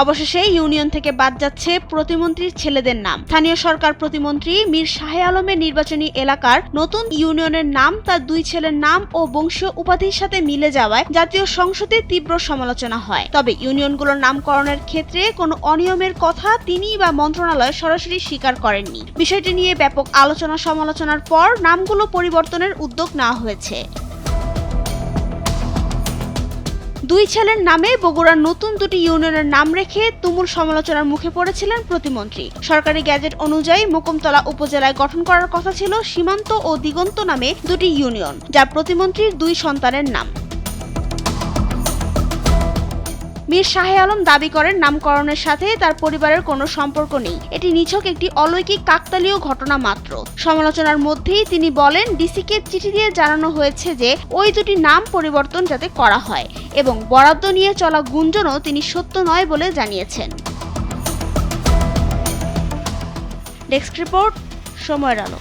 অবশেষে ইউনিয়ন থেকে বাদ যাচ্ছে প্রতিমন্ত্রীর ছেলেদের নাম। স্থানীয় সরকার প্রতিমন্ত্রী মীর শাহে আলমের নির্বাচনী এলাকার নতুন ইউনিয়নের নাম তার দুই ছেলের নাম ও বংশীয় উপাধির সাথে মিলে যাওয়ায় জাতীয় সংসদে তীব্র সমালোচনা হয়। তবে ইউনিয়নগুলোর নামকরণের ক্ষেত্রে কোনো অনিয়মের কথা তিনি বা মন্ত্রণালয় সরাসরি স্বীকার করেননি। বিষয়টি নিয়ে ব্যাপক আলোচনা সমালোচনার পর নামগুলো পরিবর্তনের উদ্যোগ নেওয়া হয়েছে। দুই ছেলের নামে বগুড়ার নতুন দুটি ইউনিয়নের নাম রেখে তুমুল সমালোচনার মুখে পড়েছিলেন প্রতিমন্ত্রী। সরকারি গ্যাজেট অনুযায়ী মোকমতলা উপজেলায় গঠন করার কথা ছিল সীমান্ত ও দিগন্ত নামে দুটি ইউনিয়ন, যা প্রতিমন্ত্রীর দুই সন্তানের নাম। মীর শাহে আলম দাবি করেন নামকরণের সাথে তার পরিবারের কোনো সম্পর্ক নেই, এটি নিছক একটি অলৌকিক কাকতালীয় ঘটনা মাত্র। সমালোচনার মধ্যেই তিনি বলেন ডিসিকে চিঠি দিয়ে জানানো হয়েছে যে ওই দুটি নাম পরিবর্তন যাতে করা হয় এবং বরাদ্দ নিয়ে চলা গুঞ্জনও তিনি সত্য নয় বলে জানিয়েছেন। ডেস্ক রিপোর্ট, সময়ের আলো।